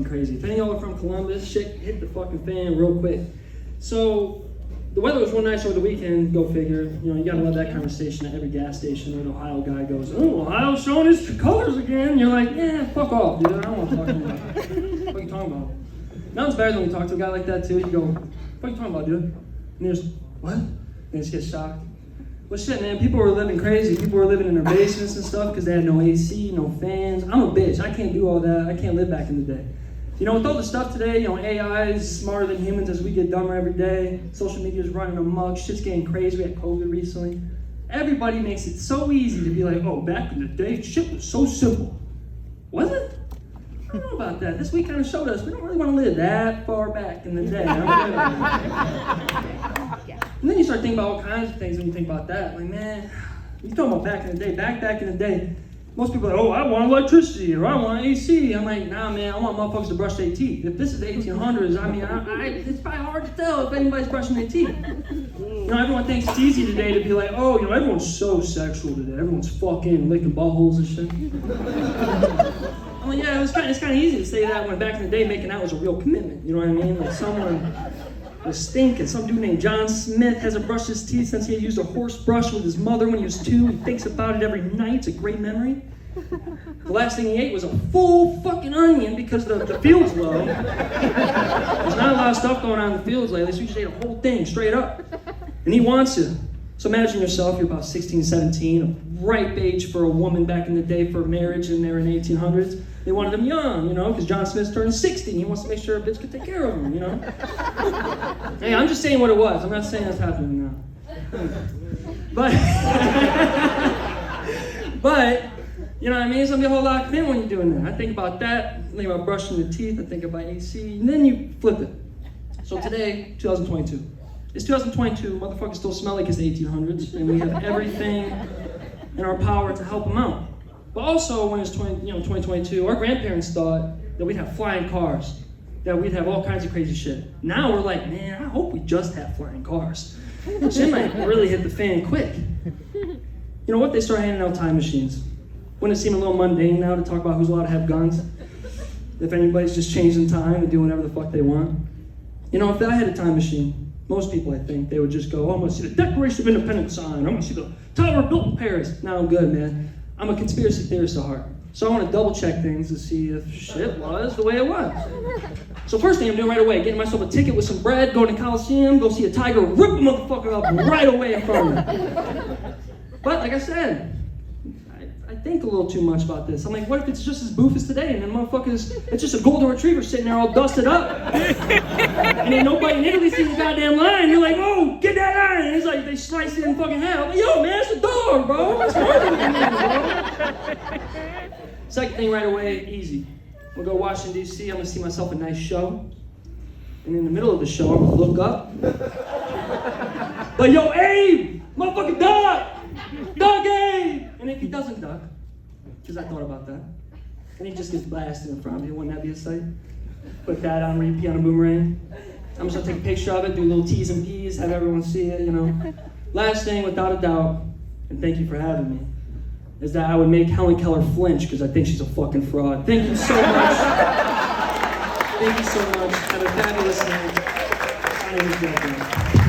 crazy. If any of y'all are from Columbus, shit hit the fucking fan real quick. So the weather was one nice over the weekend, go figure. You know, you gotta love that conversation at every gas station where an Ohio guy goes, "Oh, Ohio's showing its colors again." And you're like, "Yeah, fuck off, dude. I don't want to talk to you about that. What are you talking about?" Nothing's better than when you talk to a guy like that too. You go, "What are you talking about, dude?" And he goes, "What?" And he just gets shocked. Well, shit, man, people were living crazy. People were living in their basements and stuff because they had no AC, no fans. I'm a bitch. I can't do all that. I can't live back in the day. You know, with all the stuff today, you know, AI is smarter than humans as we get dumber every day. Social media is running amok. Shit's getting crazy. We had COVID recently. Everybody makes it so easy to be like, "Oh, back in the day, shit was so simple." Was it? I don't know about that. This week kind of showed us we don't really want to live that far back in the day. And then you start thinking about all kinds of things when you think about that. Like, man, you talking about back in the day, back in the day. Most people are like, "Oh, I want electricity," or "I want AC." I'm like, "Nah, man, I want motherfuckers to brush their teeth." If this is the 1800s, I mean, it's probably hard to tell if anybody's brushing their teeth. You know, everyone thinks it's easy today to be like, "Oh, you know, everyone's so sexual today. Everyone's fucking licking buttholes and shit." I'm like, yeah, it's kind of easy to say that when back in the day making out was a real commitment. You know what I mean? Like someone was stinking. Some dude named John Smith hasn't brushed his teeth since he used a horse brush with his mother when he was 2. He thinks about it every night. It's a great memory. The last thing he ate was a full fucking onion because the field's low. There's not a lot of stuff going on in the fields lately, so he just ate a whole thing straight up. And he wants to. So imagine yourself, you're about 16, 17, a ripe age for a woman back in the day for marriage, and they're in the 1800s. They wanted him young, you know, because John Smith's turning 60. He wants to make sure a bitch could take care of him, you know. Hey, I'm just saying what it was. I'm not saying that's happening now. But, you know what I mean? It's going to be a whole lot of commitment when you're doing that. I think about that. I think about brushing the teeth. I think about AC. And then you flip it. So today, 2022. It's 2022. Motherfuckers still smell like it's the 1800s. And we have everything in our power to help them out. But also, when it's 2022, our grandparents thought that we'd have flying cars, that we'd have all kinds of crazy shit. Now we're like, man, I hope we just have flying cars. Shit might really hit the fan quick. You know what? They start handing out time machines. Wouldn't it seem a little mundane now to talk about who's allowed to have guns? If anybody's just changing time and doing whatever the fuck they want? You know, if I had a time machine, most people, I think, they would just go, "Oh, I'm gonna see the Declaration of Independence sign. I'm gonna see the Tower built in Paris." Now I'm good, man. I'm a conspiracy theorist at heart. So I want to double check things to see if shit was the way it was. So first thing I'm doing right away, getting myself a ticket with some bread, going to Coliseum, go see a tiger, rip the motherfucker up right away in front of me. But like I said, I think a little too much about this. I'm like, what if it's just as boof as today, and then motherfuckers, it's just a golden retriever sitting there all dusted up. And then nobody in Italy sees the goddamn lion. You're like, "Oh, get that lion." And it's like, they slice it in fucking half. I'm like, "Yo, man, it's a dog, bro. What's wrong with you, bro?" Second thing right away, easy. We'll go Washington, D.C. I'm gonna see myself a nice show. And in the middle of the show, I'm gonna look up. Like, "Yo, Abe, motherfucking dog! Dog Abe!" And if he doesn't duck, because I thought about that, and he just gets blasted in front of me, wouldn't that be a sight? Put that on repeat on a boomerang. I'm just gonna take a picture of it, do little T's and P's, have everyone see it, you know. Last thing, without a doubt, and thank you for having me, is that I would make Helen Keller flinch because I think she's a fucking fraud. Thank you so much. Thank you so much. Have a fabulous night. My name is Jeff.